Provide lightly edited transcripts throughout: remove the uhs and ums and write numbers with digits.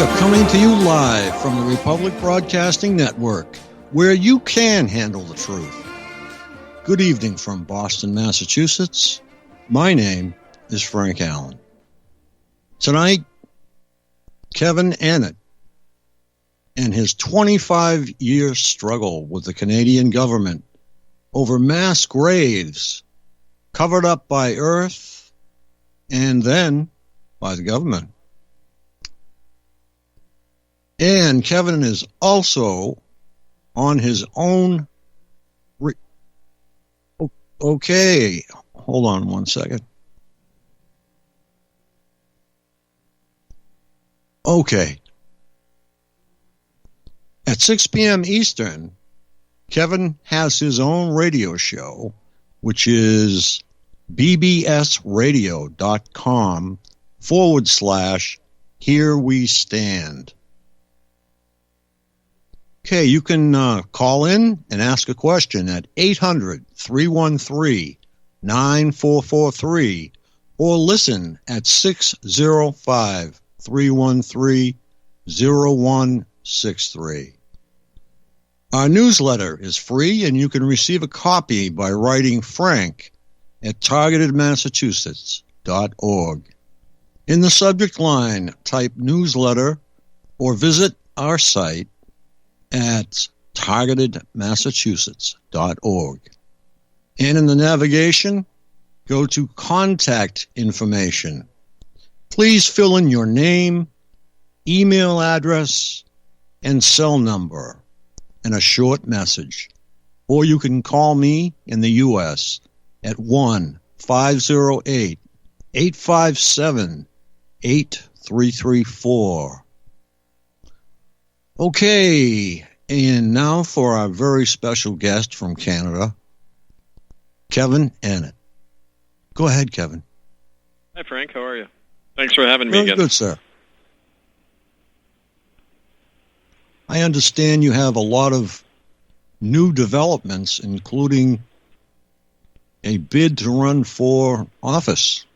We are coming to you live from the Republic Broadcasting Network, where you can handle the truth. Good evening from Boston, Massachusetts. My name is Frank Allen. Tonight, Kevin Annett and his 25-year struggle with the Canadian government over mass graves covered up by Earth and then by the government. And Kevin is also on his own. Okay, hold on one second. Okay. At 6 p.m. Eastern, Kevin has his own radio show, which is bbsradio.com/Here We Stand. Okay, you can call in and ask a question at 800-313-9443 or listen at 605-313-0163. Our newsletter is free, and you can receive a copy by writing Frank at targetedmassachusetts.org. In the subject line, type newsletter or visit our site at targetedmassachusetts.org. And in the navigation, go to contact information. Please fill in your name, email address, and cell number, and a short message. Or you can call me in the U.S. at 1-508-857-8334. Okay, and now for our very special guest from Canada, Kevin Annett. Go ahead, Kevin. Hi, Frank. How are you? Thanks for having me again. Good, sir. I understand you have a lot of new developments, including a bid to run for office.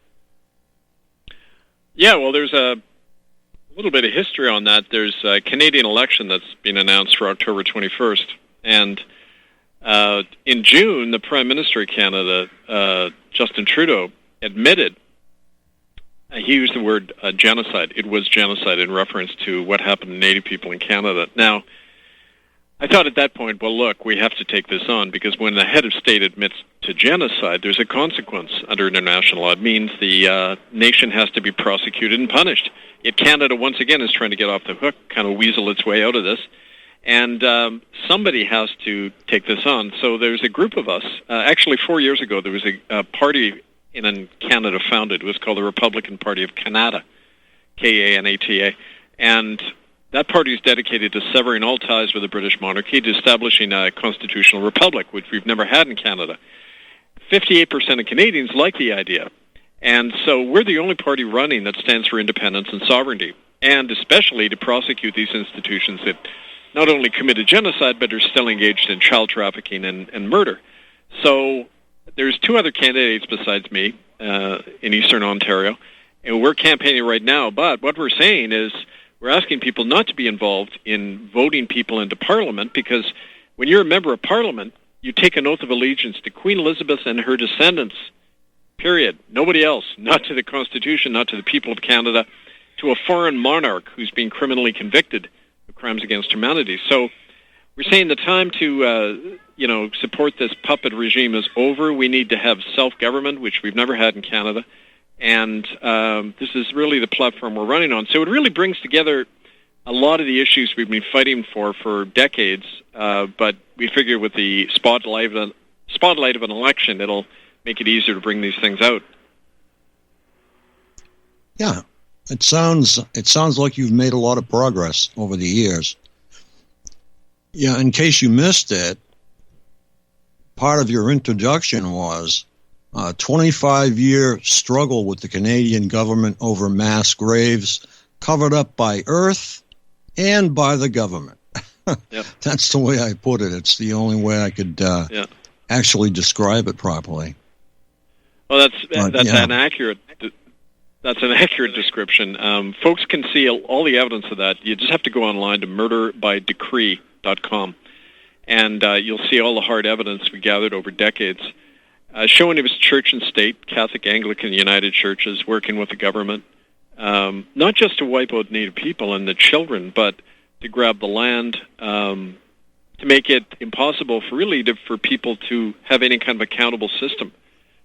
Yeah, well, there's a little bit of history on that. There's a Canadian election that's been announced for October 21st. And in June, the Prime Minister of Canada, Justin Trudeau, admitted, he used the word genocide. It was genocide in reference to what happened to Native people in Canada. Now, I thought at that point, well, look, we have to take this on, because when the head of state admits to genocide, there's a consequence under international law. It means the nation has to be prosecuted and punished. Yet Canada, once again, is trying to get off the hook, kind of weasel its way out of this. And somebody has to take this on. So there's a group of us. Actually, 4 years ago, there was a party in Canada founded. It was called the Republican Party of Canada, K-A-N-A-T-A. And that party is dedicated to severing all ties with the British monarchy, to establishing a constitutional republic, which we've never had in Canada. 58% of Canadians like the idea. And so we're the only party running that stands for independence and sovereignty, and especially to prosecute these institutions that not only committed genocide, but are still engaged in child trafficking and murder. So there's two other candidates besides me in Eastern Ontario, and we're campaigning right now. But what we're saying is we're asking people not to be involved in voting people into Parliament, because when you're a member of Parliament, you take an oath of allegiance to Queen Elizabeth and her descendants, period. Nobody else, not to the Constitution, not to the people of Canada, to a foreign monarch who's being criminally convicted of crimes against humanity. So we're saying the time to, support this puppet regime is over. We need to have self-government, which we've never had in Canada. And this is really the platform we're running on. So it really brings together a lot of the issues we've been fighting for decades. But we figure with the spotlight of an election, it'll make it easier to bring these things out. Yeah, it sounds like you've made a lot of progress over the years. Yeah, in case you missed it, part of your introduction was a 25-year struggle with the Canadian government over mass graves covered up by Earth and by the government. Yep. That's the way I put it. It's the only way I could actually describe it properly. Well, that's an accurate That's an accurate description. Folks can see all the evidence of that. You just have to go online to murderbydecree.com, and you'll see all the hard evidence we gathered over decades, showing it was church and state, Catholic, Anglican, United Churches, working with the government, not just to wipe out Native people and the children, but to grab the land, to make it impossible for people to have any kind of accountable system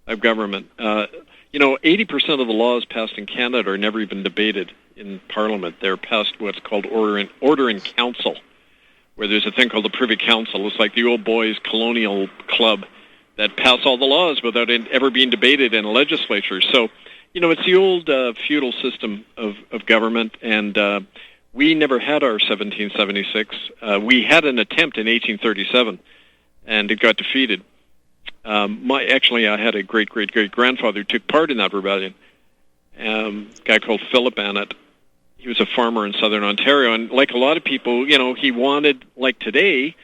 of government. 80% of the laws passed in Canada are never even debated in Parliament. They're passed what's called order in council, where there's a thing called the Privy Council. It's like the old boys' colonial club that pass all the laws without it ever being debated in a legislature. So, it's the old feudal system of government, and we never had our 1776. We had an attempt in 1837, and it got defeated. I had a great-great-great-grandfather who took part in that rebellion, a guy called Philip Annett. He was a farmer in southern Ontario, and like a lot of people, he wanted, like today,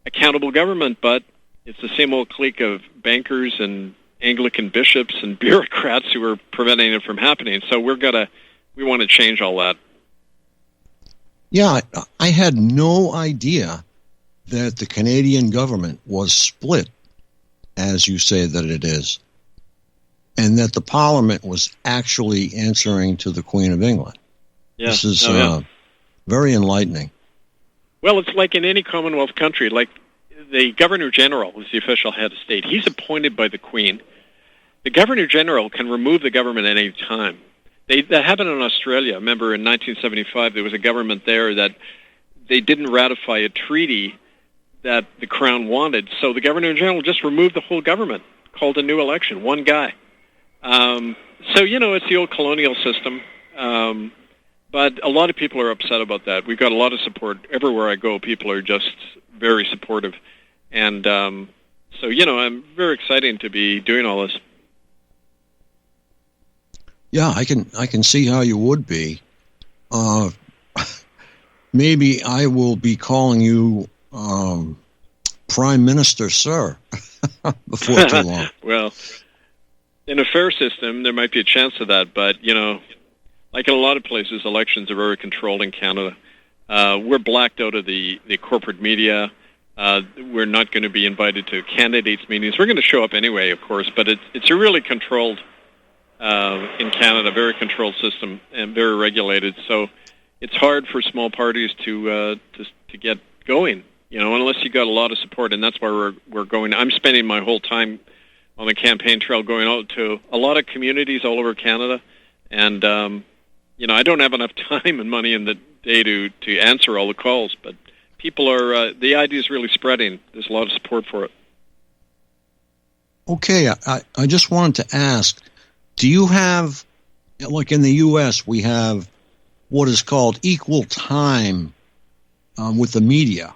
accountable government, but it's the same old clique of bankers and Anglican bishops and bureaucrats who are preventing it from happening. So we want to change all that. Yeah, I had no idea that the Canadian government was split, as you say that it is, and that the Parliament was actually answering to the Queen of England. Yeah. This is very enlightening. Well, it's like in any Commonwealth country, like the Governor-General is the official head of state. He's appointed by the Queen. The Governor-General can remove the government at any time. That happened in Australia. Remember, in 1975, there was a government there that they didn't ratify a treaty that the Crown wanted, so the Governor-General just removed the whole government, called a new election, one guy. It's the old colonial system, but a lot of people are upset about that. We've got a lot of support. Everywhere I go, people are just very supportive. And I'm very excited to be doing all this. Yeah, I can see how you would be. Maybe I will be calling you Prime Minister, sir, before too long. Well, in a fair system, there might be a chance of that, but, like in a lot of places, elections are very controlled in Canada. We're blacked out of the corporate media. We're not going to be invited to candidates' meetings. We're going to show up anyway, of course, but it's a really controlled, in Canada, very controlled system and very regulated. So it's hard for small parties to get going, unless you got a lot of support, and that's why we're going. I'm spending my whole time on the campaign trail going out to a lot of communities all over Canada, and I don't have enough time and money in the day to answer all the calls, but people are, the idea is really spreading. There's a lot of support for it. Okay, I just wanted to ask, do you have, like in the U.S., we have what is called equal time with the media.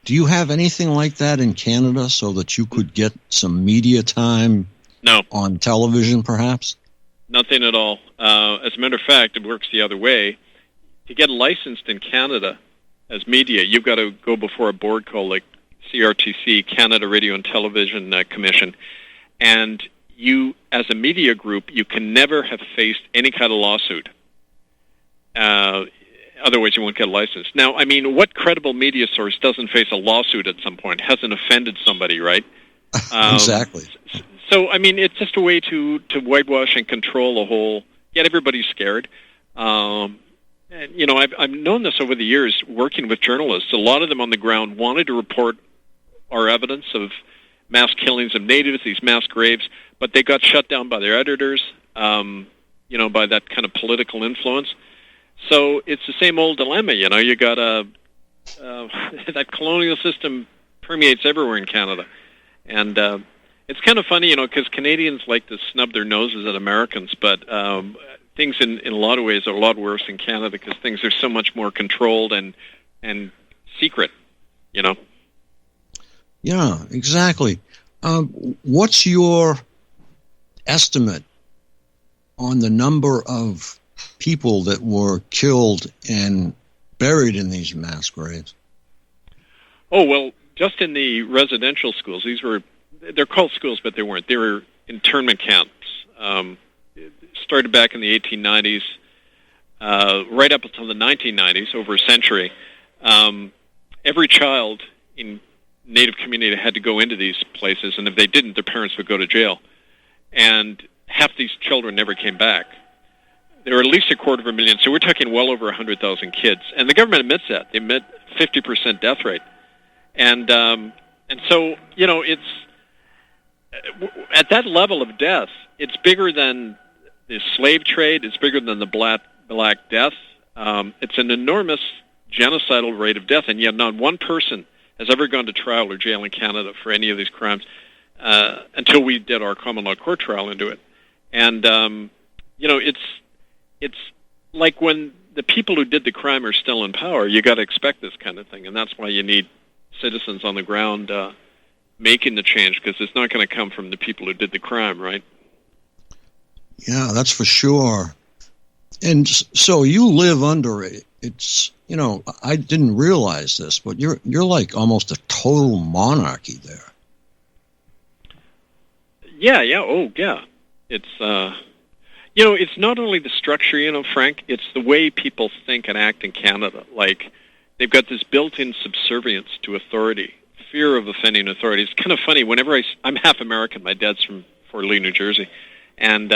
Do you have anything like that in Canada so that you could get some media time on television, perhaps? Nothing at all. As a matter of fact, it works the other way. To get licensed in Canada as media, you've got to go before a board called like CRTC, Canada Radio and Television Commission, and you, as a media group, you can never have faced any kind of lawsuit. Otherwise, you won't get a license. Now, I mean, what credible media source doesn't face a lawsuit at some point, hasn't offended somebody, right? Exactly. So, I mean, it's just a way to whitewash and control the whole, get everybody scared. And, I've known this over the years, working with journalists. A lot of them on the ground wanted to report our evidence of mass killings of natives, these mass graves, but they got shut down by their editors, by that kind of political influence. So it's the same old dilemma, you got that colonial system permeates everywhere in Canada. And it's kind of funny, because Canadians like to snub their noses at Americans, but things in a lot of ways are a lot worse in Canada because things are so much more controlled and secret, Yeah, exactly. What's your estimate on the number of people that were killed and buried in these mass graves? Oh, well, just in the residential schools, they're called schools, but they weren't. They were internment camps, started back in the 1890s, right up until the 1990s, over a century. Every child in Native community had to go into these places, and if they didn't, their parents would go to jail. And half these children never came back. There were at least 250,000, so we're talking well over 100,000 kids. And the government admits that. They admit 50% death rate. And so, you know, it's at that level of death, it's bigger than the slave trade. It's bigger than the Black Death. It's an enormous genocidal rate of death, and yet not one person has ever gone to trial or jail in Canada for any of these crimes until we did our common law court trial into it. And, you know, it's like when the people who did the crime are still in power, you got to expect this kind of thing, and that's why you need citizens on the ground making the change, because it's not going to come from the people who did the crime, right? Yeah, that's for sure. And so you live under it. It's, you know, I didn't realize this, but you're like almost a total monarchy there. Yeah. Oh, yeah. It's, you know, it's not only the structure, you know, Frank, it's the way people think and act in Canada. Like, they've got this built-in subservience to authority, fear of offending authority. It's kind of funny. Whenever I'm half American. My dad's from Fort Lee, New Jersey. And,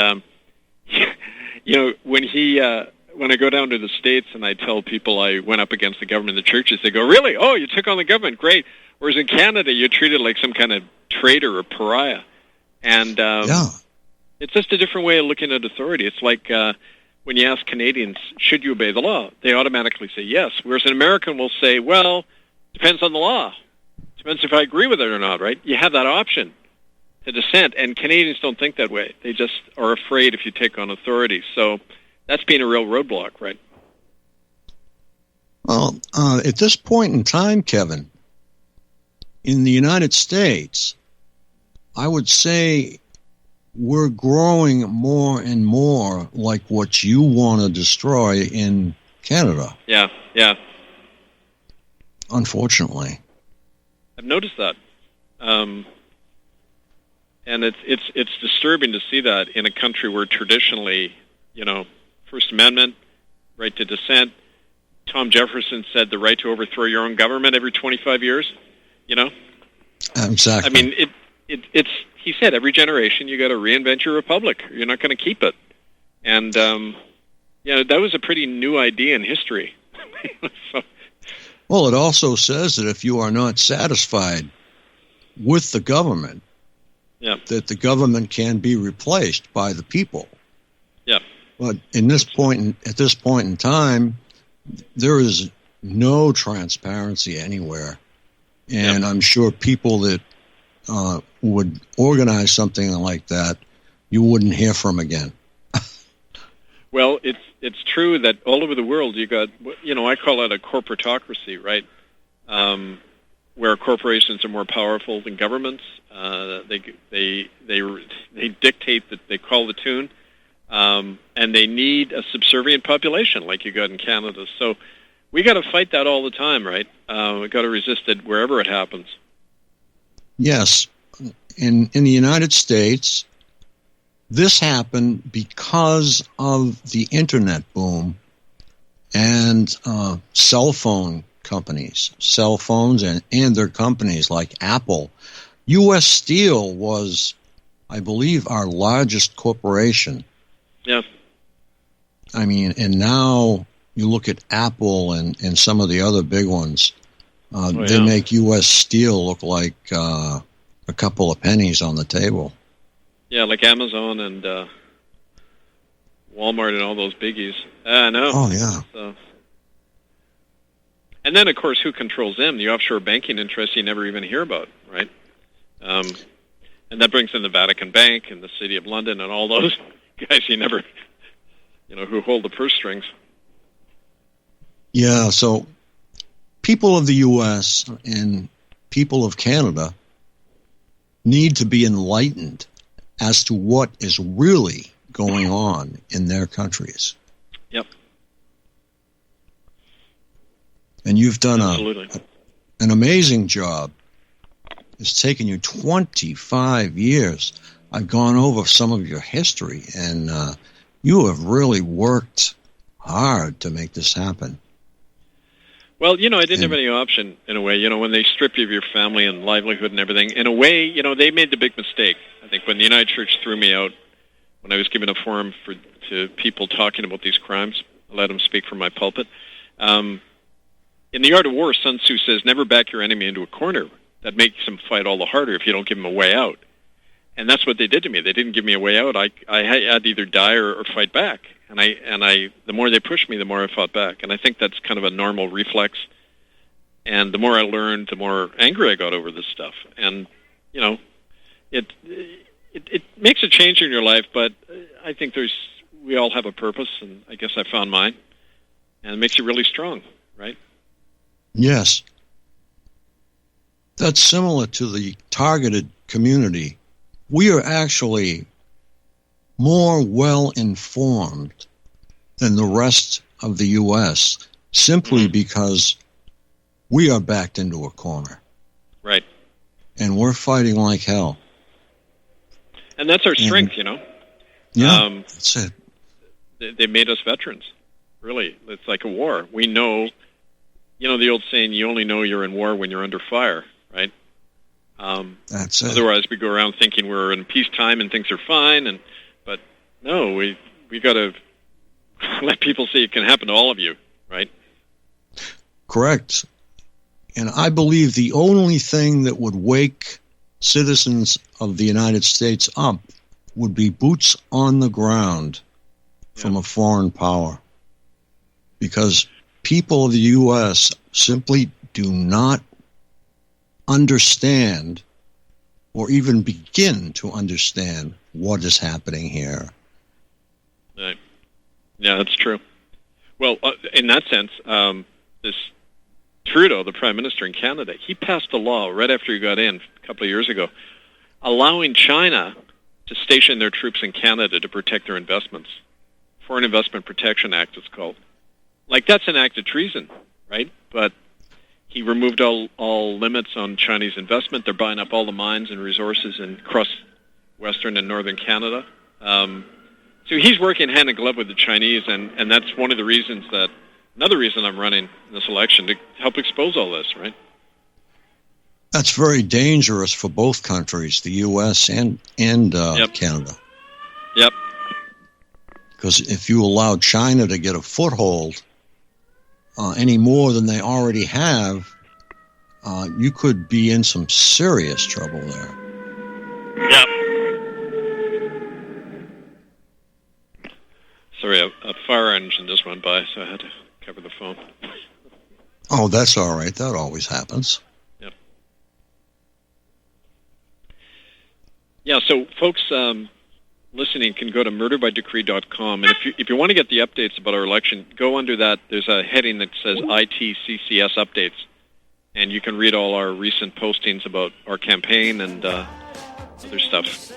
you know, when I go down to the States and I tell people I went up against the government in the churches, they go, really? Oh, you took on the government? Great. Whereas in Canada, you're treated like some kind of traitor or pariah. And it's just a different way of looking at authority. It's like when you ask Canadians, should you obey the law? They automatically say yes. Whereas an American will say, well, depends on the law. Depends if I agree with it or not, right? You have that option to dissent, and Canadians don't think that way. They just are afraid if you take on authority. So that's been a real roadblock, right? Well, at this point in time, Kevin, in the United States, I would say we're growing more and more like what you want to destroy in Canada. Yeah. Unfortunately. I've noticed that. And it's disturbing to see that in a country where traditionally, you know, First Amendment, right to dissent. Tom Jefferson said the right to overthrow your own government every 25 years, you know? Exactly. I mean, it's he said every generation you got to reinvent your republic. Or you're not going to keep it. And, you know, that was a pretty new idea in history. So, well, it also says that if you are not satisfied with the government, that the government can be replaced by the people. Yeah. But at this point in time, there is no transparency anywhere, and I'm sure people that would organize something like that, you wouldn't hear from again. Well, it's true that all over the world you got, you know, I call it a corporatocracy, right? Where corporations are more powerful than governments. They dictate that they call the tune, and they need a subservient population like you got in Canada. So we got to fight that all the time, right? We got to resist it wherever it happens. Yes, in the United States, this happened because of the internet boom and cell phone companies, cell phones and their companies like Apple. U.S. Steel was, I believe, our largest corporation. Yeah. I mean, and now you look at Apple and some of the other big ones. They make U.S. Steel look like a couple of pennies on the table. Yeah, like Amazon and Walmart and all those biggies. I know. Oh, yeah. So. And then, of course, who controls them? The offshore banking interests you never even hear about, right? And that brings in the Vatican Bank and the City of London and all those guys you never, you know, who hold the purse strings. Yeah, so people of the U.S. and people of Canada need to be enlightened as to what is really going on in their countries. Yep. And you've done an amazing job. It's taken you 25 years. I've gone over some of your history, and You have really worked hard to make this happen. Well, I didn't have any option, in a way. When they strip you of your family and livelihood and everything, in a way, they made the big mistake. I think when the United Church threw me out, when I was given a forum to people talking about these crimes, I let them speak from my pulpit. In The Art of War, Sun Tzu says, never back your enemy into a corner. That makes him fight all the harder if you don't give him a way out. And that's what they did to me. They didn't give me a way out. I had to either die or fight back. And the more they pushed me, the more I fought back. And I think that's kind of a normal reflex. And the more I learned, the more angry I got over this stuff. And it makes a change in your life. But I think we all have a purpose, and I guess I found mine. And it makes you really strong, right? Yes. That's similar to the targeted community. We are actually more well-informed than the rest of the U.S. simply because we are backed into a corner. Right. And we're fighting like hell. And that's our strength, Yeah, that's it. They made us veterans, really. It's like a war. We know, the old saying, you only know you're in war when you're under fire, right? That's it. Otherwise, we go around thinking we're in peacetime and things are fine, but no, we got to let people see it can happen to all of you, right? Correct. And I believe the only thing that would wake citizens of the United States up would be boots on the ground from a foreign power. Because people of the U.S. simply do not understand or even begin to understand what is happening here. Right. Yeah, that's true. Well, in that sense, this Trudeau, the Prime Minister in Canada, he passed a law right after he got in a couple of years ago, allowing China to station their troops in Canada to protect their investments. Foreign Investment Protection Act, it's called. Like, that's an act of treason, right? But he removed all limits on Chinese investment. They're buying up all the mines and resources across Western and Northern Canada. So he's working hand in glove with the Chinese, and that's one of the reasons another reason I'm running this election, to help expose all this, right? That's very dangerous for both countries, the U.S. and Canada. Yep. Because if you allow China to get a foothold any more than they already have, you could be in some serious trouble there. Yep. Sorry, a fire engine just went by, so I had to cover the phone. Oh, that's all right. That always happens. Yep. Yeah, so folks listening can go to murderbydecree.com, and if you want to get the updates about our election, go under that. There's a heading that says ITCCS updates, and you can read all our recent postings about our campaign and other stuff.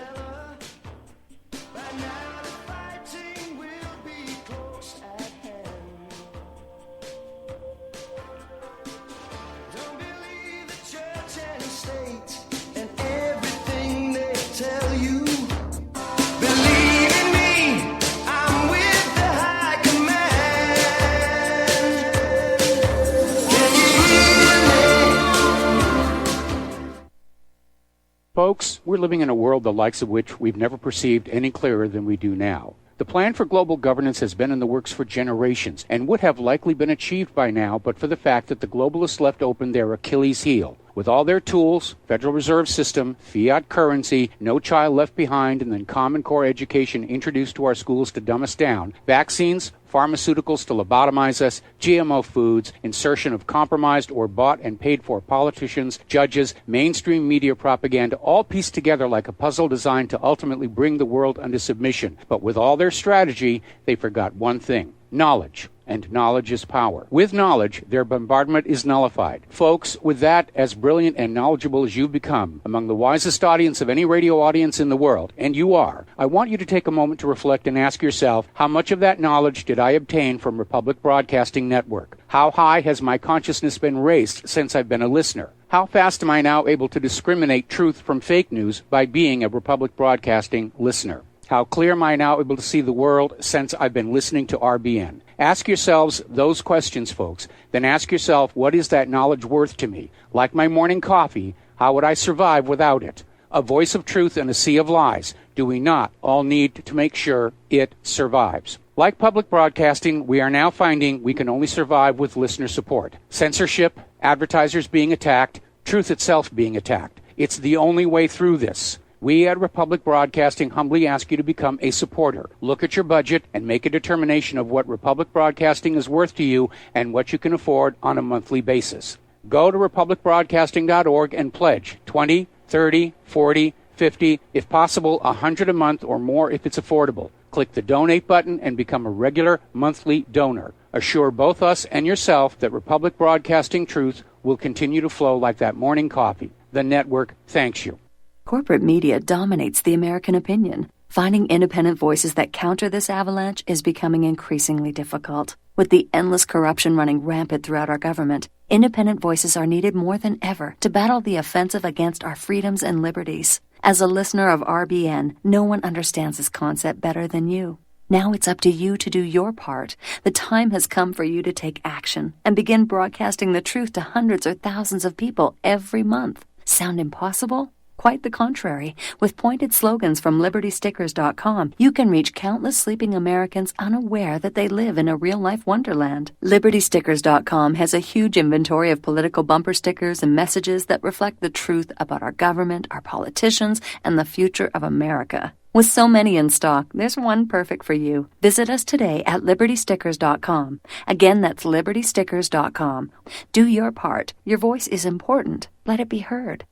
Folks, we're living in a world the likes of which we've never perceived any clearer than we do now. The plan for global governance has been in the works for generations and would have likely been achieved by now but for the fact that the globalists left open their Achilles heel. With all their tools, Federal Reserve System, fiat currency, no child left behind, and then Common Core education introduced to our schools to dumb us down, vaccines, pharmaceuticals to lobotomize us, GMO foods, insertion of compromised or bought and paid for politicians, judges, mainstream media propaganda, all pieced together like a puzzle designed to ultimately bring the world under submission. But with all their strategy, they forgot one thing: knowledge. And knowledge is power. With knowledge, their bombardment is nullified. Folks, with that, as brilliant and knowledgeable as you've become, among the wisest audience of any radio audience in the world, and you are, I want you to take a moment to reflect and ask yourself, how much of that knowledge did I obtain from Republic Broadcasting Network? How high has my consciousness been raised since I've been a listener? How fast am I now able to discriminate truth from fake news by being a Republic Broadcasting listener? How clear am I now able to see the world since I've been listening to RBN? Ask yourselves those questions, folks. Then ask yourself, what is that knowledge worth to me? Like my morning coffee, how would I survive without it? A voice of truth in a sea of lies. Do we not all need to make sure it survives? Like public broadcasting, we are now finding we can only survive with listener support. Censorship, advertisers being attacked, truth itself being attacked. It's the only way through this. We at Republic Broadcasting humbly ask you to become a supporter. Look at your budget and make a determination of what Republic Broadcasting is worth to you and what you can afford on a monthly basis. Go to republicbroadcasting.org and pledge 20, 30, 40, 50, if possible, 100 a month or more if it's affordable. Click the donate button and become a regular monthly donor. Assure both us and yourself that Republic Broadcasting truth will continue to flow like that morning coffee. The network thanks you. Corporate media dominates the American opinion. Finding independent voices that counter this avalanche is becoming increasingly difficult. With the endless corruption running rampant throughout our government, independent voices are needed more than ever to battle the offensive against our freedoms and liberties. As a listener of RBN, no one understands this concept better than you. Now it's up to you to do your part. The time has come for you to take action and begin broadcasting the truth to hundreds or thousands of people every month. Sound impossible? Quite the contrary. With pointed slogans from LibertyStickers.com, you can reach countless sleeping Americans unaware that they live in a real-life wonderland. LibertyStickers.com has a huge inventory of political bumper stickers and messages that reflect the truth about our government, our politicians, and the future of America. With so many in stock, there's one perfect for you. Visit us today at LibertyStickers.com. Again, that's LibertyStickers.com. Do your part. Your voice is important. Let it be heard.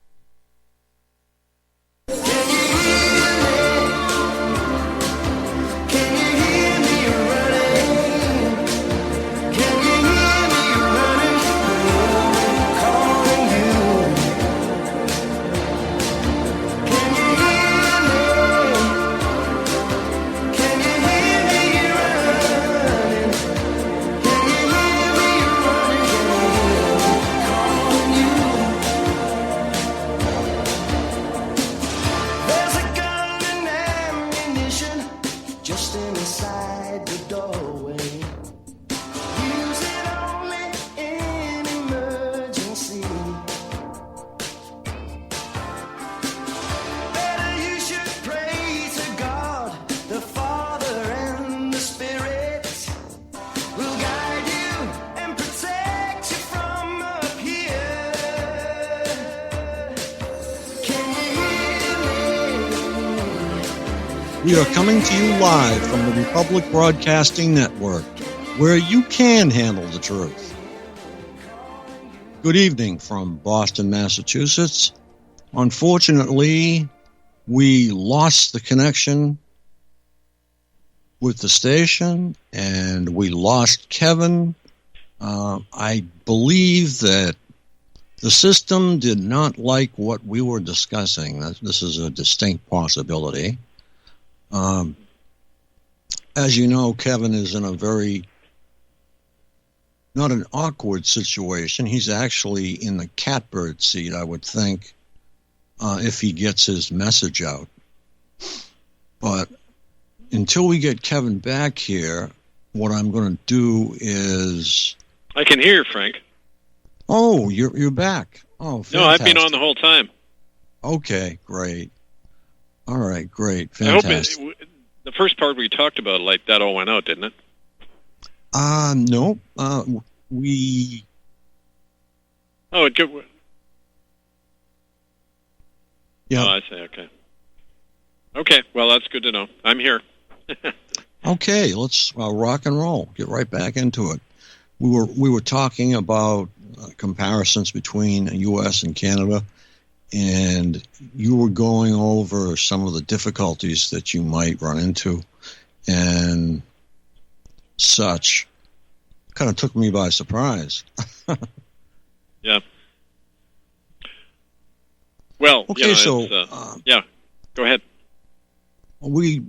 We are coming to you live from the Republic Broadcasting Network, where you can handle the truth. Good evening from Boston, Massachusetts. Unfortunately, we lost the connection with the station, and we lost Kevin. I believe that the system did not like what we were discussing. This is a distinct possibility. As you know, Kevin is in a very, not an awkward situation. He's actually in the catbird seat, I would think, if he gets his message out. But until we get Kevin back here, what I'm going to do is... I can hear you, Frank. Oh, you're back. Oh, fantastic. No, I've been on the whole time. Okay, great. All right, great. Fantastic. I hope the first part we talked about, like, that all went out, didn't it? No. We... Oh, it did. Yeah. Oh, I see, okay. Okay, well, that's good to know. I'm here. Okay, let's rock and roll. Get right back into it. We were talking about comparisons between U.S. and Canada, and you were going over some of the difficulties that you might run into and such. Kind of took me by surprise. Yeah. Well, okay, yeah, go ahead. We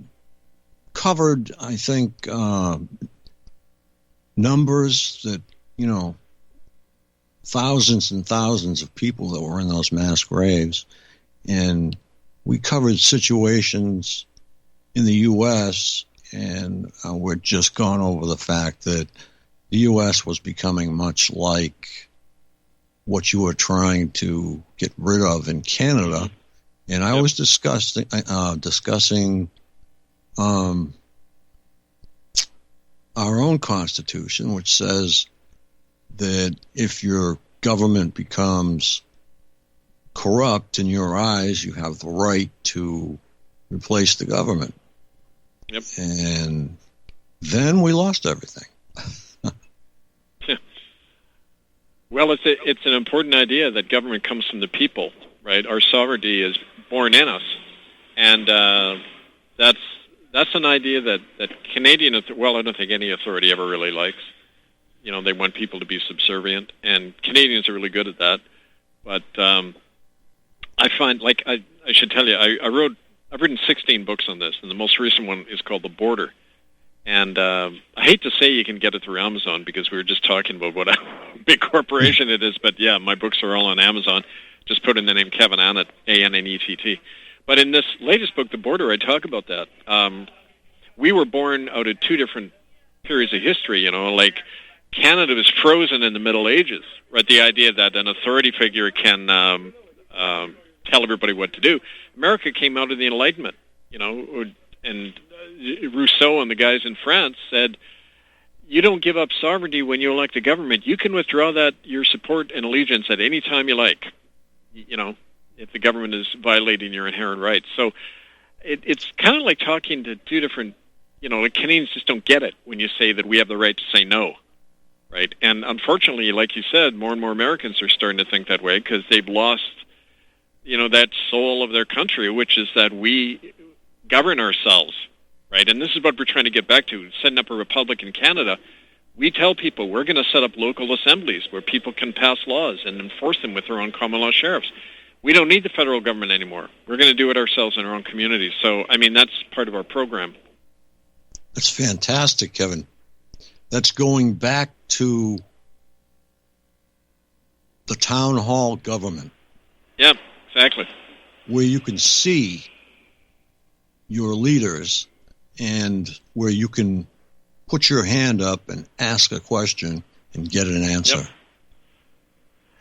covered, I think, numbers that, thousands and thousands of people that were in those mass graves. And we covered situations in the U.S., and we're just gone over the fact that the U.S. was becoming much like what you were trying to get rid of in Canada. And I was discussing our own Constitution, which says that if your government becomes corrupt in your eyes, you have the right to replace the government. Yep. And then we lost everything. Well, it's an important idea that government comes from the people, right? Our sovereignty is born in us, and that's an idea that Canadian, well, I don't think any authority ever really likes. You know, they want people to be subservient, and Canadians are really good at that. But I find, like, I should tell you, I've written 16 books on this, and the most recent one is called The Border. And I hate to say you can get it through Amazon, because we were just talking about what a big corporation it is, but yeah, my books are all on Amazon. Just put in the name Kevin Annett, Annett. But in this latest book, The Border, I talk about that. We were born out of two different periods of history, you know, like Canada was frozen in the Middle Ages, right? The idea that an authority figure can tell everybody what to do. America came out of the Enlightenment, you know, and Rousseau and the guys in France said, you don't give up sovereignty when you elect a government. You can withdraw your support and allegiance at any time you like, you know, if the government is violating your inherent rights. So it's kind of like talking to two different, you know, like Canadians just don't get it when you say that we have the right to say no, right? And unfortunately, like you said, more and more Americans are starting to think that way because they've lost, you know, that soul of their country, which is that we govern ourselves, right? And this is what we're trying to get back to, setting up a republic in Canada. We tell people we're going to set up local assemblies where people can pass laws and enforce them with their own common law sheriffs. We don't need the federal government anymore. We're going to do it ourselves in our own communities. So, I mean, that's part of our program. That's fantastic, Kevin. That's going back to the town hall government. Yeah, exactly. Where you can see your leaders and where you can put your hand up and ask a question and get an answer. Yep.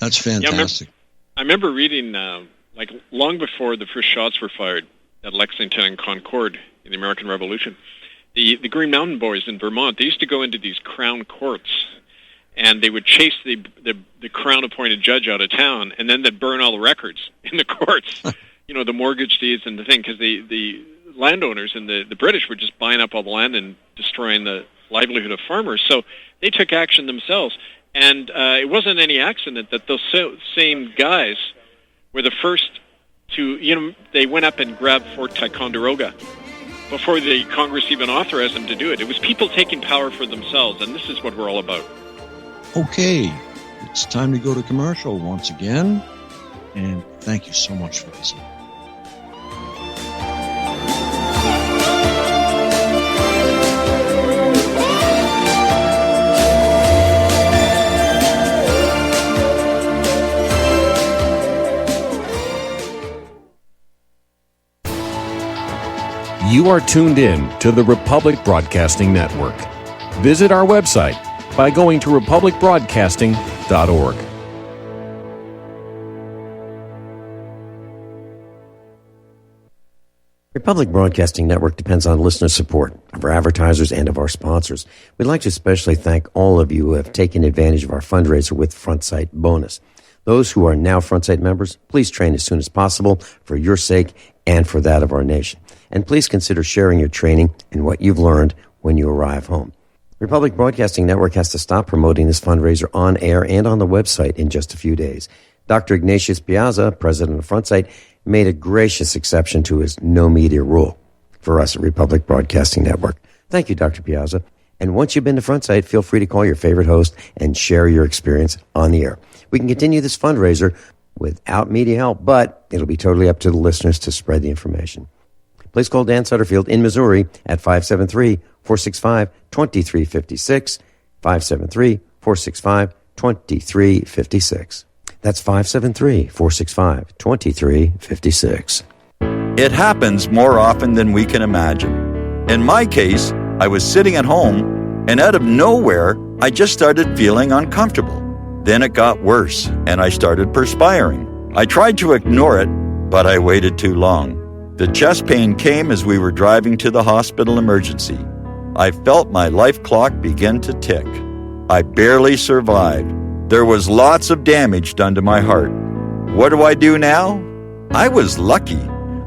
That's fantastic. Yeah, I remember reading, like, long before the first shots were fired at Lexington and Concord in the American Revolution, the Green Mountain Boys in Vermont, they used to go into these crown courts, and they would chase the crown-appointed judge out of town, and then they'd burn all the records in the courts, you know, the mortgage deeds and the thing, because the landowners and the British were just buying up all the land and destroying the livelihood of farmers. So they took action themselves. And it wasn't any accident that those same guys were the first to, you know, they went up and grabbed Fort Ticonderoga before the Congress even authorized them to do it. It was people taking power for themselves, and this is what we're all about. Okay, it's time to go to commercial once again, and thank you so much for listening. You are tuned in to the Republic Broadcasting Network. Visit our website by going to republicbroadcasting.org. Republic Broadcasting Network depends on listener support of our advertisers and of our sponsors. We'd like to especially thank all of you who have taken advantage of our fundraiser with FrontSight Bonus. Those who are now FrontSight members, please train as soon as possible for your sake and for that of our nation. And please consider sharing your training and what you've learned when you arrive home. Republic Broadcasting Network has to stop promoting this fundraiser on air and on the website in just a few days. Dr. Ignatius Piazza, president of FrontSight, made a gracious exception to his no media rule for us at Republic Broadcasting Network. Thank you, Dr. Piazza. And once you've been to FrontSight, feel free to call your favorite host and share your experience on the air. We can continue this fundraiser without media help, but it'll be totally up to the listeners to spread the information. Please call Dan Sutterfield in Missouri at 573-465-2356, 573-465-2356. That's 573-465-2356. It happens more often than we can imagine. In my case, I was sitting at home, and out of nowhere, I just started feeling uncomfortable. Then it got worse, and I started perspiring. I tried to ignore it, but I waited too long. The chest pain came as we were driving to the hospital emergency. I felt my life clock begin to tick. I barely survived. There was lots of damage done to my heart. What do I do now? I was lucky.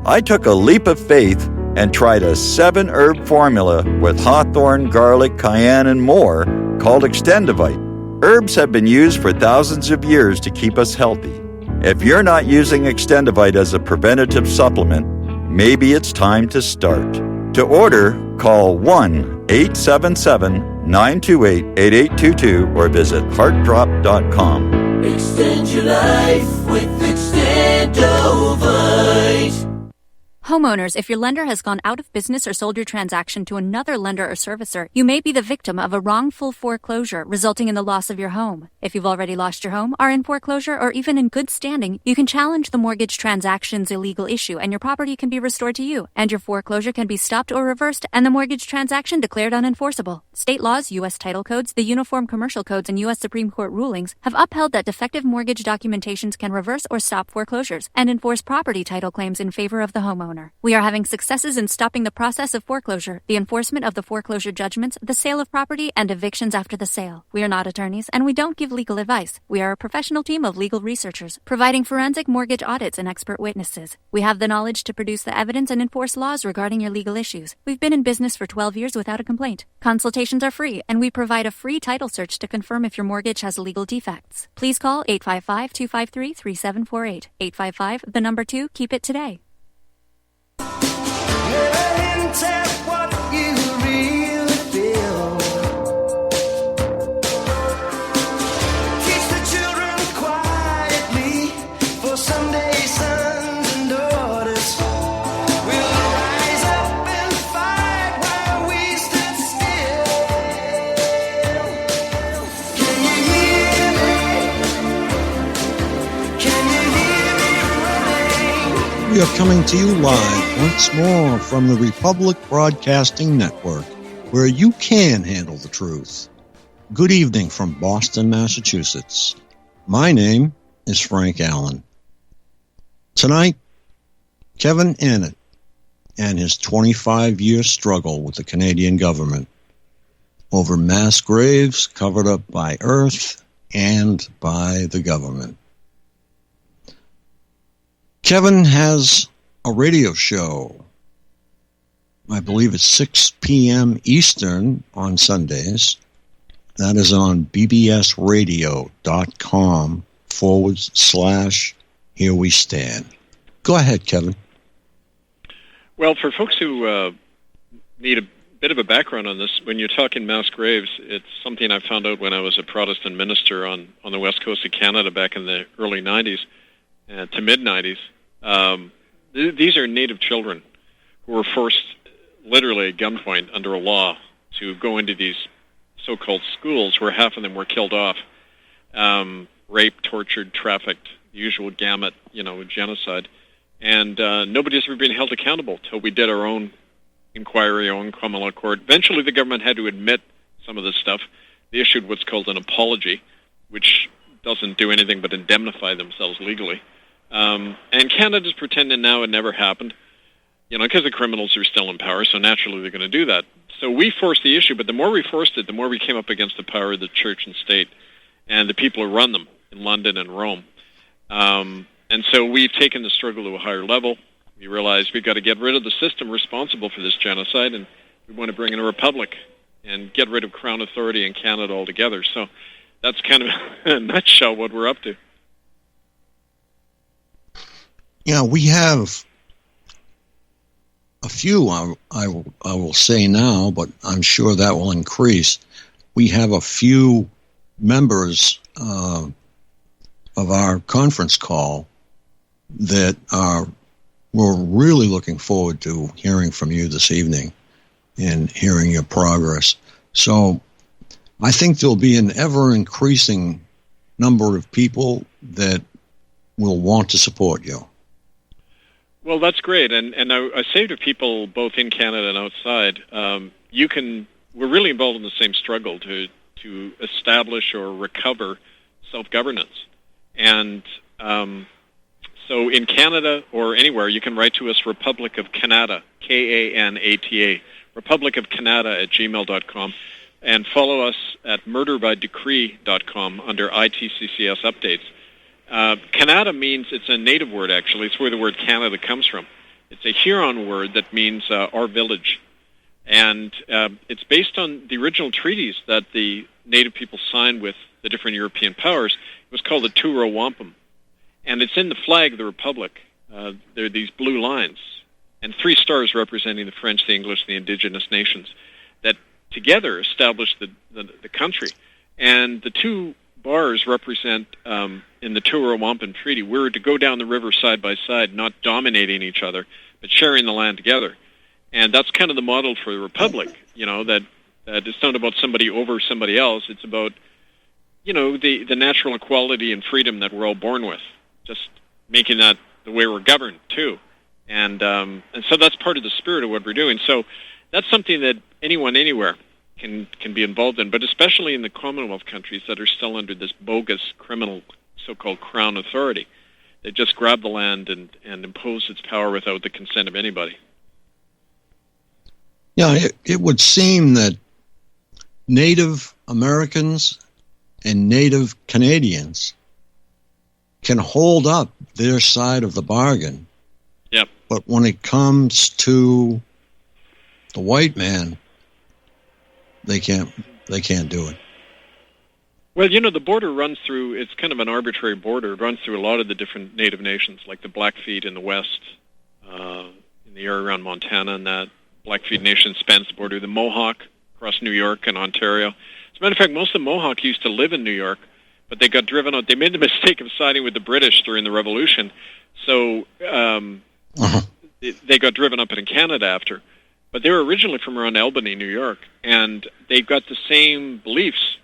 I took a leap of faith and tried a 7-herb formula with hawthorn, garlic, cayenne, and more called Extendivite. Herbs have been used for thousands of years to keep us healthy. If you're not using Extendivite as a preventative supplement, maybe it's time to start. To order, call 1-877-928-8822 or visit heartdrop.com. Extend your life with Extendivite. Homeowners, if your lender has gone out of business or sold your transaction to another lender or servicer, you may be the victim of a wrongful foreclosure resulting in the loss of your home. If you've already lost your home, are in foreclosure, or even in good standing, you can challenge the mortgage transaction's illegal issue and your property can be restored to you, and your foreclosure can be stopped or reversed and the mortgage transaction declared unenforceable. State laws, U.S. title codes, the Uniform Commercial Codes, and U.S. Supreme Court rulings have upheld that defective mortgage documentations can reverse or stop foreclosures and enforce property title claims in favor of the homeowner. We are having successes in stopping the process of foreclosure, the enforcement of the foreclosure judgments, the sale of property, and evictions after the sale. We are not attorneys, and we don't give legal advice. We are a professional team of legal researchers, providing forensic mortgage audits and expert witnesses. We have the knowledge to produce the evidence and enforce laws regarding your legal issues. We've been in business for 12 years without a complaint. Consultations are free, and we provide a free title search to confirm if your mortgage has legal defects. Please call 855-253-3748. 855, 2, keep it today. What you really feel. Teach the children quietly for someday sons and daughters will rise up and fight while we stood still. Can you hear me? Can you hear me running? We are coming to you live once more from the Republic Broadcasting Network, where you can handle the truth. Good evening from Boston, Massachusetts. My name is Frank Allen. Tonight, Kevin Annett and his 25-year struggle with the Canadian government over mass graves covered up by earth and by the government. Kevin has a radio show. I believe it's 6 p.m. Eastern on Sundays. That is on bbsradio.com/Here We Stand. Go ahead, Kevin. Well, for folks who need a bit of a background on this, when you're talking mass graves, it's something I found out when I was a Protestant minister on the west coast of Canada back in the early 90s to mid-90s. These are Native children who were forced, literally at gunpoint under a law, to go into these so-called schools where half of them were killed off, raped, tortured, trafficked, the usual gamut, genocide. And nobody's ever been held accountable till we did our own inquiry, our own criminal court. Eventually the government had to admit some of this stuff. They issued what's called an apology, which doesn't do anything but indemnify themselves legally. And Canada's pretending now it never happened, because the criminals are still in power, so naturally they're going to do that. So we forced the issue, but the more we forced it, the more we came up against the power of the church and state and the people who run them in London and Rome. And so we've taken the struggle to a higher level. We realized we've got to get rid of the system responsible for this genocide, and we want to bring in a republic and get rid of Crown authority in Canada altogether. So that's kind of, in a nutshell, what we're up to. We have a few, I will say now, but I'm sure that will increase. We have a few members of our conference call that we're really looking forward to hearing from you this evening and hearing your progress. So I think there'll be an ever-increasing number of people that will want to support you. Well, that's great, and I say to people both in Canada and outside, we're really involved in the same struggle to establish or recover self-governance, and so in Canada or anywhere, you can write to us, Republic of Canada, Kanata, Republic of Canada @gmail.com, and follow us at murderbydecree.com under ITCCS updates. Canada means, it's a native word actually, it's where the word Canada comes from. It's a Huron word that means our village. And it's based on the original treaties that the native people signed with the different European powers. It was called the Turo Wampum. And it's in the flag of the Republic. There are these blue lines, and 3 stars representing the French, the English, the indigenous nations that together established the country. And the 2 bars represent, in the Turo Wampum Treaty, we were to go down the river side by side, not dominating each other, but sharing the land together. And that's kind of the model for the Republic, that it's not about somebody over somebody else. It's about, the natural equality and freedom that we're all born with, just making that the way we're governed, too. And so that's part of the spirit of what we're doing. So that's something that anyone, anywhere can be involved in, but especially in the Commonwealth countries that are still under this bogus criminal so-called Crown authority. They just grab the land and impose its power without the consent of anybody. Yeah, it would seem that Native Americans and Native Canadians can hold up their side of the bargain. Yep. But when it comes to the white man, they can't do it. Well, the border runs through, it's kind of an arbitrary border. It runs through a lot of the different Native nations, like the Blackfeet in the west, in the area around Montana, and that Blackfeet Nation spans the border. The Mohawk across New York and Ontario. As a matter of fact, most of the Mohawk used to live in New York, but they got driven out. They made the mistake of siding with the British during the Revolution, so they got driven up in Canada after. But they were originally from around Albany, New York, and they got the same beliefs.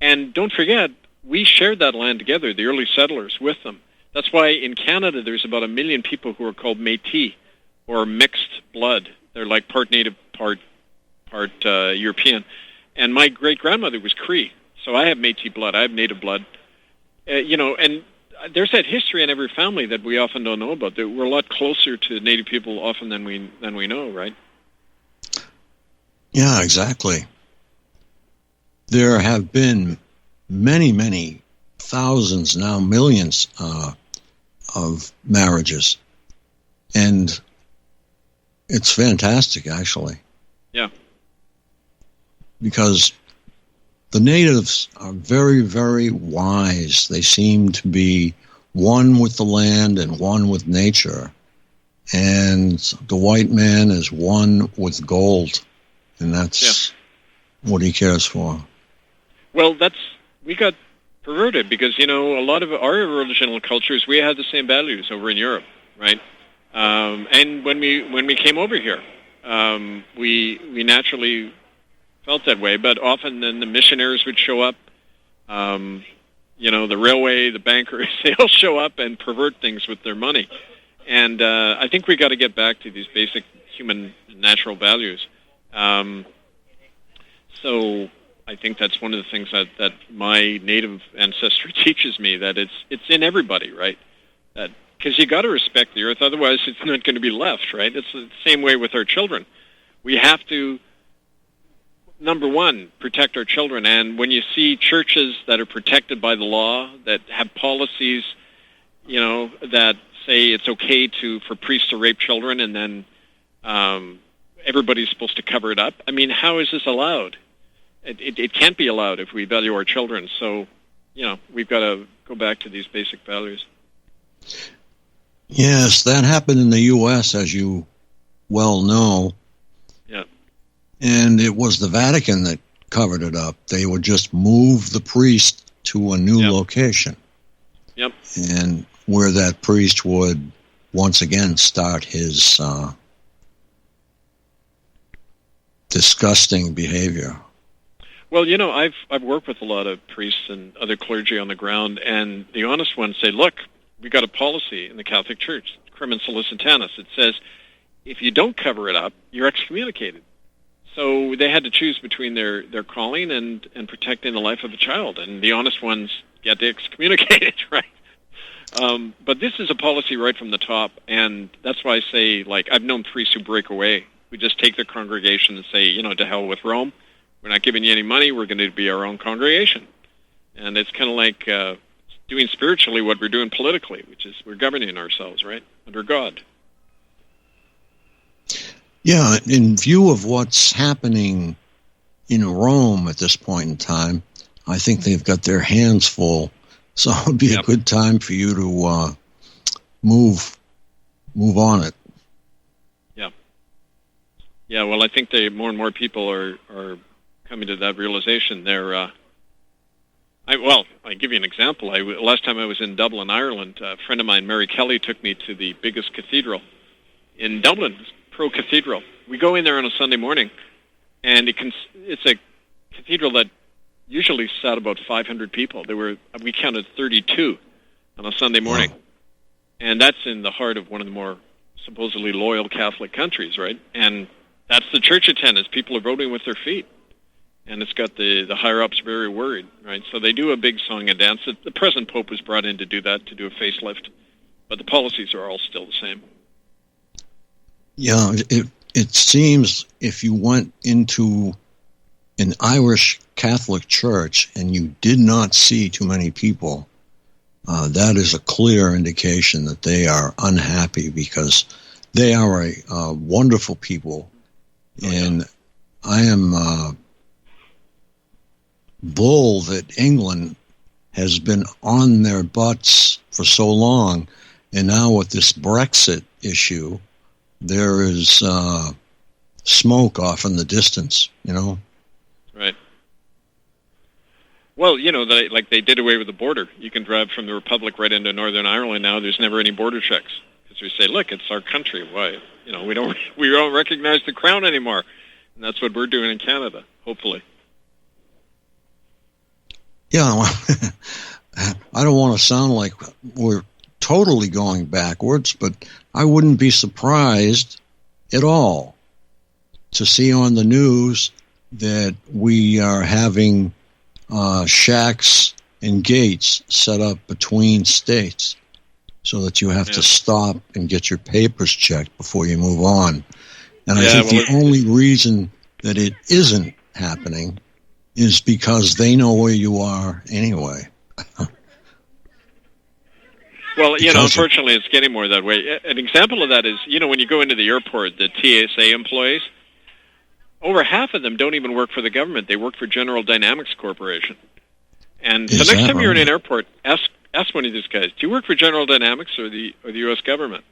And don't forget, we shared that land together, the early settlers, with them. That's why in Canada there's about 1 million people who are called Métis, or mixed blood. They're like part Native, part European. And my great-grandmother was Cree, so I have Métis blood, I have Native blood. And there's that history in every family that we often don't know about. That we're a lot closer to Native people often than we know, right? Yeah, exactly. There have been many, many thousands, now millions, of marriages. And it's fantastic, actually. Yeah. Because the natives are very, very wise. They seem to be one with the land and one with nature. And the white man is one with gold. And that's what he cares for. Well, we got perverted because, a lot of our original cultures, we had the same values over in Europe, right? And when we came over here, we naturally felt that way, but often then the missionaries would show up, the railway, the bankers, they all show up and pervert things with their money. And I think we got to get back to these basic human natural values. So I think that's one of the things that my Native ancestry teaches me, that it's in everybody, right? Because you got to respect the earth, otherwise it's not going to be left, right? It's the same way with our children. We have to, number one, protect our children. And when you see churches that are protected by the law, that have policies, that say it's okay for priests to rape children, and then everybody's supposed to cover it up. I mean, how is this allowed? It can't be allowed if we value our children. So, we've got to go back to these basic values. Yes, that happened in the U.S., as you well know. Yeah. And it was the Vatican that covered it up. They would just move the priest to a new location. Yep. And where that priest would once again start his disgusting behavior. Well, I've worked with a lot of priests and other clergy on the ground, and the honest ones say, look, we got a policy in the Catholic Church. crimen solicitanus. It says if you don't cover it up, you're excommunicated. So they had to choose between their calling and protecting the life of a child, and the honest ones get excommunicated, right? But this is a policy right from the top, and that's why I say, like, I've known priests who break away. We just take their congregation and say, to hell with Rome. We're not giving you any money. We're going to be our own congregation. And it's kind of like doing spiritually what we're doing politically, which is we're governing ourselves, right, under God. Yeah, in view of what's happening in Rome at this point in time, I think they've got their hands full. So it would be a good time for you to move on it. Yeah. Yeah, well, I think more and more people are coming to that realization. I'll give you an example. Last time I was in Dublin, Ireland, a friend of mine, Mary Kelly, took me to the biggest cathedral in Dublin, Pro Cathedral. We go in there on a Sunday morning, and it's a cathedral that usually sat about 500 people. We counted 32 on a Sunday morning. Wow. And that's in the heart of one of the more supposedly loyal Catholic countries, right? And that's the church attendance. People are voting with their feet. And it's got the higher-ups very worried, right? So they do a big song and dance. The present Pope was brought in to do that, to do a facelift. But the policies are all still the same. Yeah, it seems if you went into an Irish Catholic church and you did not see too many people, that is a clear indication that they are unhappy, because they are a wonderful people. And I am bull that England has been on their butts for so long, and now with this Brexit issue, there is smoke off in the distance, Right. Well, they did away with the border. You can drive from the Republic right into Northern Ireland now. There's never any border checks, because we say, look, it's our country. Why? We don't recognize the crown anymore, and that's what we're doing in Canada. Hopefully. Yeah, I don't want to sound like we're totally going backwards, but I wouldn't be surprised at all to see on the news that we are having shacks and gates set up between states so that you have to stop and get your papers checked before you move on. And I think the only reason that it isn't happening is because they know where you are anyway. Well, unfortunately, it's getting more that way. An example of that is, when you go into the airport, the TSA employees, over half of them don't even work for the government. They work for General Dynamics Corporation. And so next time you're in an airport, ask one of these guys, do you work for General Dynamics or the U.S. government?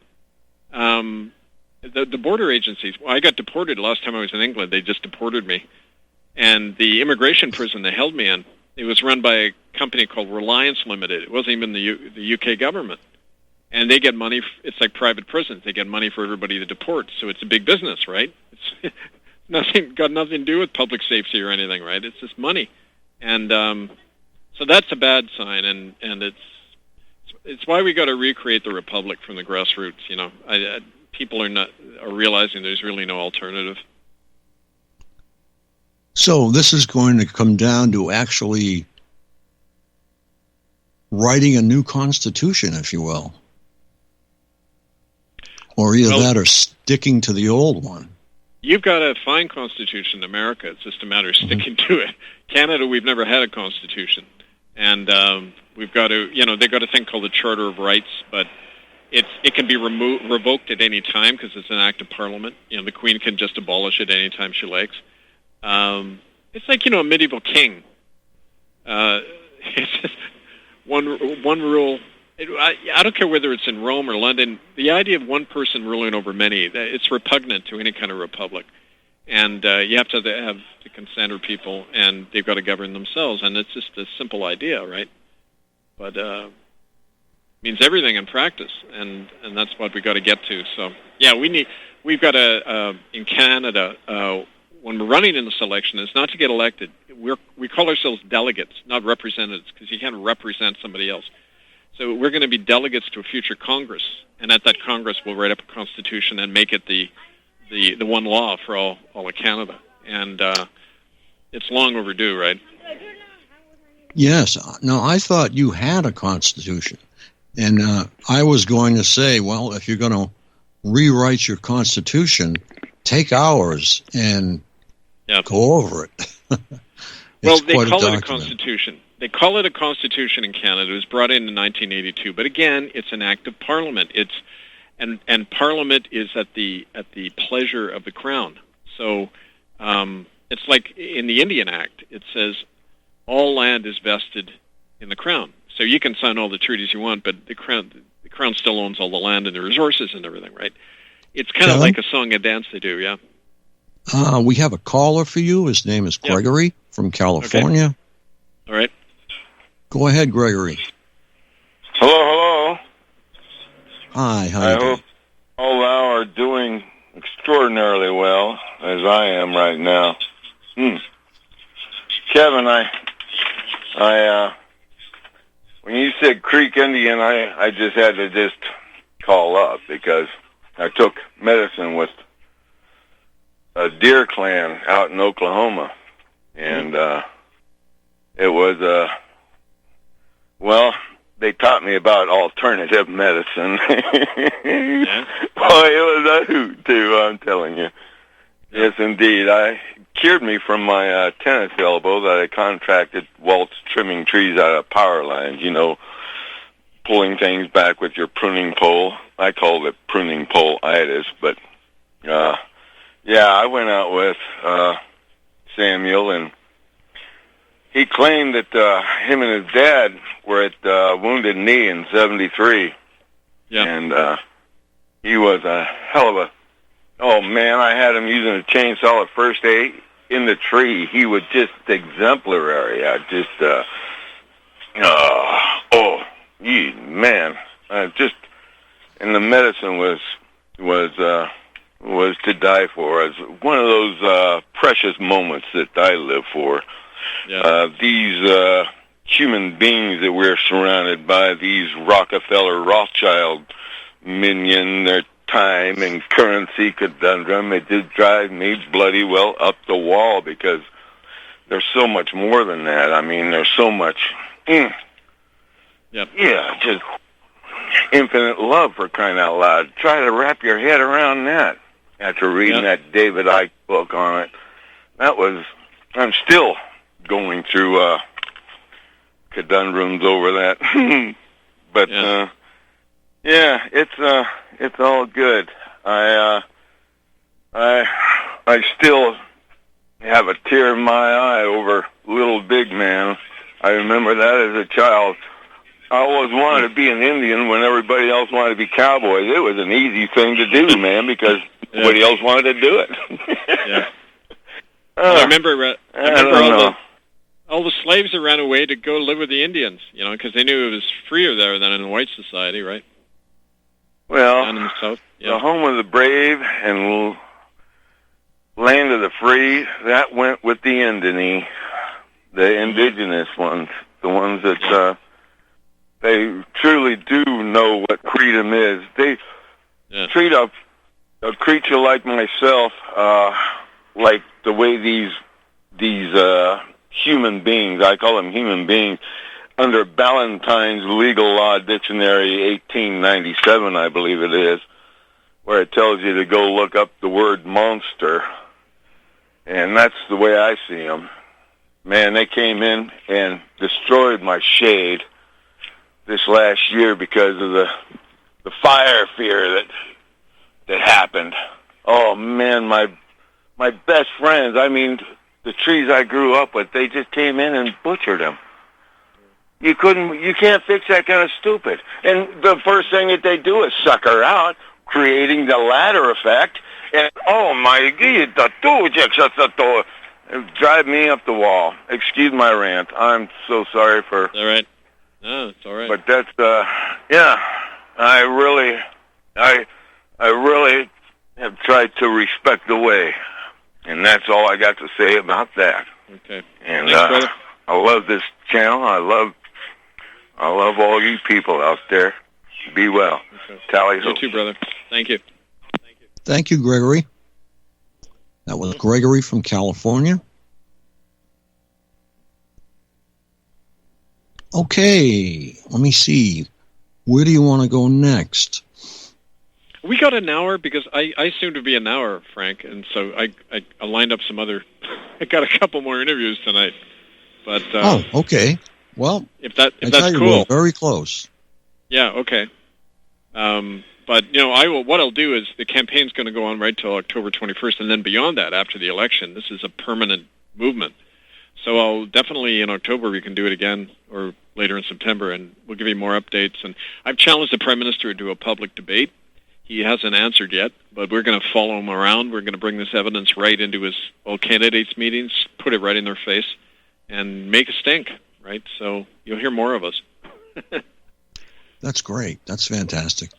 The border agencies, I got deported last time I was in England. They just deported me. And the immigration prison they held me in, it was run by a company called Reliance Limited. It wasn't even the UK government. And they get money. It's like private prisons. They get money for everybody to deport. So it's a big business, right? It's got nothing to do with public safety or anything, right? It's just money. And so that's a bad sign. And it's why we got to recreate the republic from the grassroots. People are realizing there's really no alternative. So this is going to come down to actually writing a new constitution, if you will. Or either that or sticking to the old one. You've got a fine constitution in America. It's just a matter of sticking to it. Canada, we've never had a constitution. And we've got to, they've got a thing called the Charter of Rights, but it can be revoked at any time because it's an act of Parliament. The Queen can just abolish it any time she likes. It's like, a medieval king. It's just one rule. I don't care whether it's in Rome or London. The idea of one person ruling over many, it's repugnant to any kind of republic. And you have to have the consent of people, and they've got to govern themselves. And it's just a simple idea, right? But it means everything in practice, and that's what we got to get to. So, yeah, we've got to, in Canada, when we're running in this election, it's not to get elected. We call ourselves delegates, not representatives, because you can't represent somebody else. So we're going to be delegates to a future Congress, and at that Congress we'll write up a constitution and make it the one law for all of Canada. And it's long overdue, right? Yes. No, I thought you had a constitution. And I was going to say, well, if you're going to rewrite your constitution, take ours and go over it. Well, they call it a constitution. They call it a constitution in Canada. It was brought in 1982. But again, it's an act of Parliament. And Parliament is at the pleasure of the Crown. So it's like in the Indian Act. It says all land is vested in the Crown. So you can sign all the treaties you want, but the Crown still owns all the land and the resources and everything, right? It's kind of like a song and dance they do, yeah. We have a caller for you. His name is Gregory from California. Okay. All right. Go ahead, Gregory. Hello. Hi, how I you doing? hope all thou are doing extraordinarily well, as I am right now. Kevin, I when you said Creek Indian, I just had to call up because I took medicine with a deer clan out in Oklahoma, and it was they taught me about alternative medicine. Yeah. Boy, it was a hoot too, I'm telling you. Yes, indeed. I cured me from my tennis elbow that I contracted whilst trimming trees out of power lines, pulling things back with your pruning pole. I called it pruning pole-itis, but I went out with Samuel, and he claimed that him and his dad were at Wounded Knee in 73. Yeah. And he was a hell of a... Oh, man, I had him using a chainsaw at first aid in the tree. He was just exemplary. And the medicine was to die for. It's one of those precious moments that I live for. Yeah. These human beings that we're surrounded by, these Rockefeller Rothschild minion, their time and currency conundrum, it did drive me bloody well up the wall because there's so much more than that. I mean, there's so much, just infinite love, for crying out loud. Try to wrap your head around that after reading that David Icke book on it. I'm still going through conundrums over that. But it's all good. I still have a tear in my eye over Little Big Man. I remember that as a child. I always wanted to be an Indian when everybody else wanted to be cowboys. It was an easy thing to do, man, because nobody else wanted to do it. Yeah. I remember all the slaves that ran away to go live with the Indians, because they knew it was freer there than in white society, right? Well, down in the South. The home of the brave and land of the free, that went with the Indini, the indigenous ones, the ones that they truly do know what freedom is. They treat a creature like myself like the way these human beings, I call them human beings, under Ballantyne's Legal Law Dictionary, 1897, I believe it is, where it tells you to go look up the word monster. And that's the way I see them. Man, they came in and destroyed my shade this last year because of the fire fear that happened. Oh, man, my best friends, I mean, the trees I grew up with, they just came in and butchered them. You can't fix that kind of stupid. And the first thing that they do is sucker out, creating the ladder effect. And, oh, my God, drive me up the wall. Excuse my rant. I'm so sorry for... All right. No, it's all right. But that's, I really have tried to respect the way. And that's all I got to say about that. Okay. And thanks, brother. I love this channel. I love I love all you people out there. Be well. Okay. Tally ho. You too, brother. Thank you. Thank you, Gregory. That was Gregory from California. Okay, let me see. Where do you want to go next? We got an hour because I assumed it would be an hour, Frank, and so I lined up some other. I got a couple more interviews tonight, but okay. Well, if that's you, cool, we're very close. Yeah, okay. But what I'll do is the campaign's going to go on right till October 21st, and then beyond that, after the election, this is a permanent movement. So I'll definitely in October we can do it again, or later in September, and we'll give you more updates. And I've challenged the Prime Minister to do a public debate. He hasn't answered yet, but we're going to follow him around. We're going to bring this evidence right into his all candidates meetings, put it right in their face, and make a stink, right? So you'll hear more of us. That's great. That's fantastic.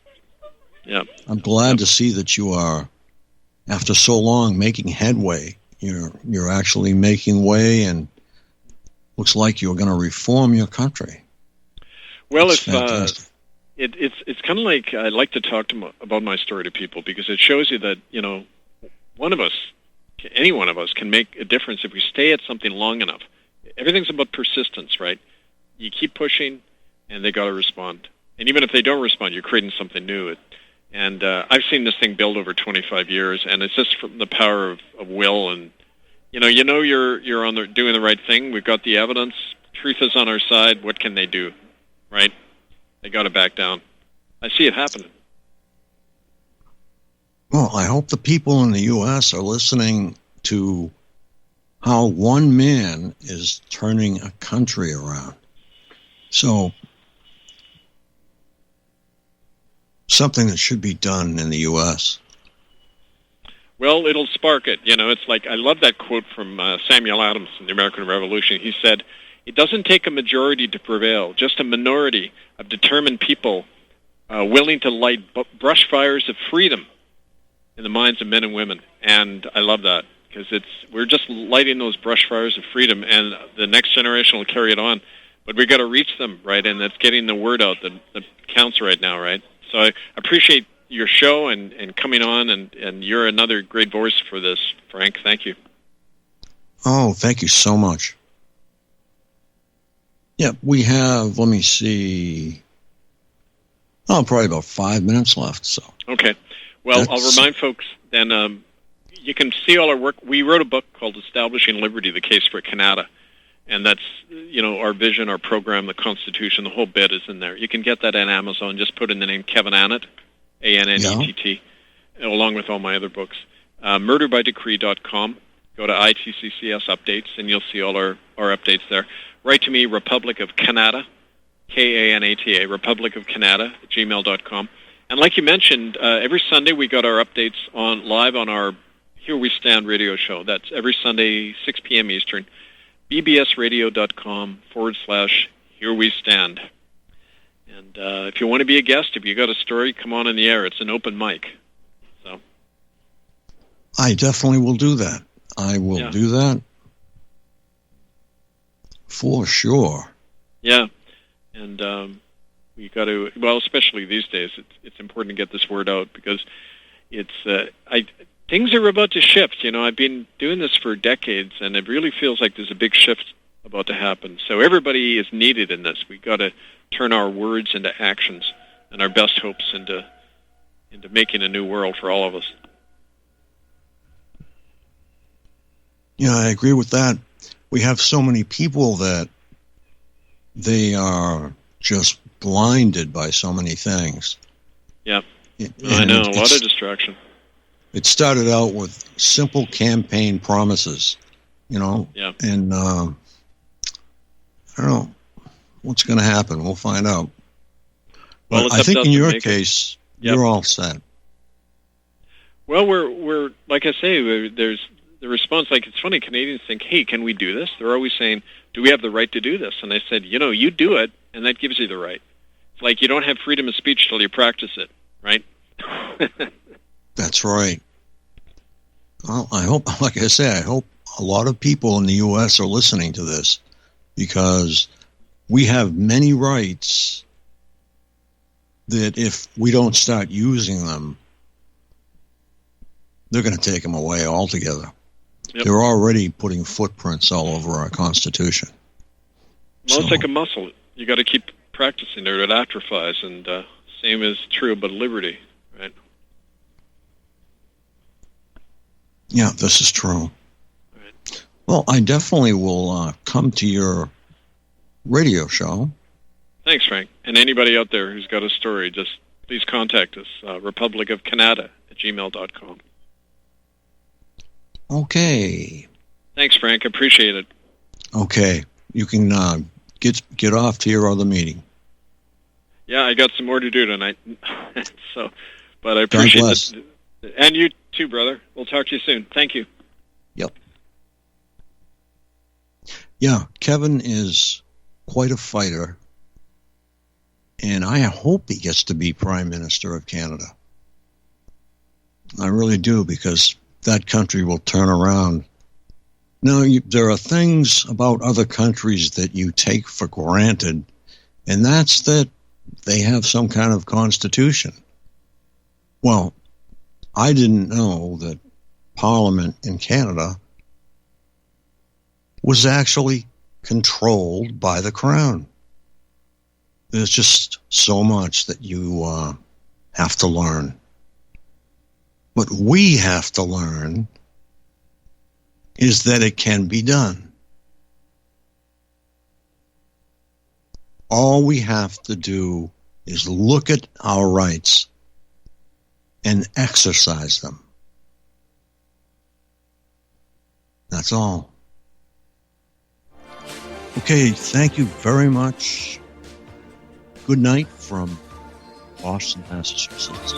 Yeah. I'm glad to see that you are, after so long, making headway. You're actually making way, and looks like you're going to reform your country. Well, That's fantastic. It's kind of like I like to talk about my story to people because it shows you that one of us, any one of us, can make a difference if we stay at something long enough. Everything's about persistence, right? You keep pushing, and they got to respond. And even if they don't respond, you're creating something new. And I've seen this thing build over 25 years, and it's just from the power of will. And you're doing the right thing. We've got the evidence. Truth is on our side. What can they do, right? They got to back down. I see it happening. Well, I hope the people in the U.S. are listening to how one man is turning a country around. So, something that should be done in the U.S. Well, it'll spark it. It's like, I love that quote from Samuel Adams in the American Revolution. He said, "It doesn't take a majority to prevail, just a minority of determined people willing to light brush fires of freedom in the minds of men and women." And I love that, because we're just lighting those brush fires of freedom, and the next generation will carry it on. But we've got to reach them, right? And that's getting the word out that counts right now, right? So I appreciate your show and coming on, and you're another great voice for this, Frank. Thank you. Oh, thank you so much. Yeah, we have, let me see, probably about 5 minutes left. So okay. Well, I'll remind folks then you can see all our work. We wrote a book called Establishing Liberty, The Case for Canada. And that's, our vision, our program, the Constitution, the whole bit is in there. You can get that on Amazon. Just put in the name Kevin Annett, Annett, along with all my other books. Murderbydecree.com. Go to ITCCS updates, and you'll see all our updates there. Write to me, Republic of Canada, Kanata, Republic of Canada, gmail.com. And like you mentioned, every Sunday we got our updates live on our Here We Stand radio show. That's every Sunday, 6 p.m. Eastern. bbsradio.com/Here We Stand. And if you want to be a guest, if you got a story, come on in the air. It's an open mic. So I definitely will do that. I will do that for sure. Yeah, and we got to, especially these days, it's important to get this word out, because things are about to shift. I've been doing this for decades, and it really feels like there's a big shift about to happen. So everybody is needed in this. We've got to turn our words into actions and our best hopes into making a new world for all of us. Yeah, I agree with that. We have so many people that they are just blinded by so many things. Yeah, I know, a lot of distraction. It started out with simple campaign promises, and I don't know what's going to happen. We'll find out. Well, I think in your case, you're all set. Well, we're like I say, there's the response. Like, it's funny, Canadians think, "Hey, can we do this?" They're always saying, "Do we have the right to do this?" And I said, you do it, and that gives you the right. It's like you don't have freedom of speech till you practice it, right? That's right. Well, I hope, like I say, I hope a lot of people in the U.S. are listening to this, because we have many rights that if we don't start using them, they're going to take them away altogether. Yep. They're already putting footprints all over our Constitution. Well, it's like a muscle. You got to keep practicing it. It atrophies, and same is true about liberty, right? Yeah, this is true. Right. Well, I definitely will come to your radio show. Thanks, Frank. And anybody out there who's got a story, just please contact us, republicofcanada@gmail.com. Okay. Thanks, Frank. Appreciate it. Okay. You can get off to your other meeting. Yeah, I got some more to do tonight. But I appreciate it. And you too, brother. We'll talk to you soon. Thank you. Yep. Yeah, Kevin is quite a fighter, and I hope he gets to be Prime Minister of Canada. I really do, because that country will turn around. Now, there are things about other countries that you take for granted, and that's that they have some kind of constitution. Well, I didn't know that Parliament in Canada was actually controlled by the Crown. There's just so much that you have to learn. What we have to learn is that it can be done. All we have to do is look at our rights and exercise them. That's all. Okay, thank you very much. Good night from Boston, Massachusetts.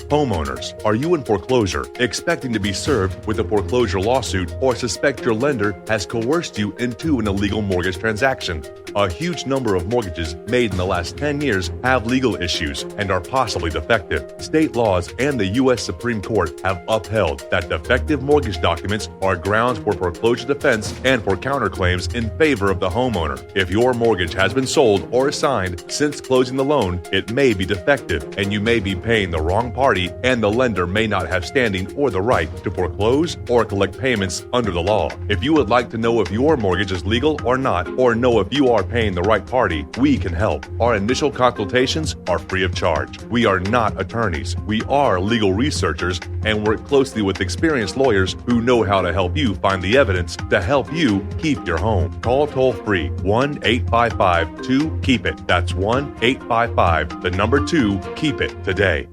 Homeowners, are you in foreclosure, expecting to be served with a foreclosure lawsuit, or suspect your lender has coerced you into an illegal mortgage transaction? A huge number of mortgages made in the last 10 years have legal issues and are possibly defective. State laws and the U.S. Supreme Court have upheld that defective mortgage documents are grounds for foreclosure defense and for counterclaims in favor of the homeowner. If your mortgage has been sold or assigned since closing the loan, it may be defective and you may be paying the wrong party, and the lender may not have standing or the right to foreclose or collect payments under the law. If you would like to know if your mortgage is legal or not, or know if you are paying the right party, we can help. Our initial consultations are free of charge. We are not attorneys. We are legal researchers and work closely with experienced lawyers who know how to help you find the evidence to help you keep your home. Call toll-free 1-855-2-KEEP-IT. That's 1-855-2-KEEP-IT today.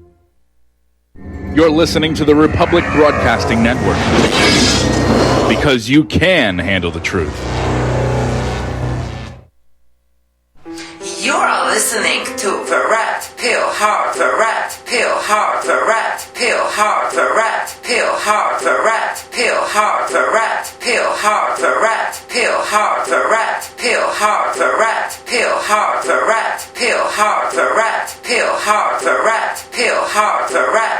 You're listening to the Republic Broadcasting Network, because you can handle the truth. You're listening to the Red Pill Heart, the Red Pill Heart, the Red Pill Heart, the Red Pill Heart, the Red Pill Heart, the Red Pill Heart, the Red Pill Heart, the Red Pill Heart, the Red Pill Heart, the Red Pill Heart, the Red Pill Heart, the Red Pill Heart, the Red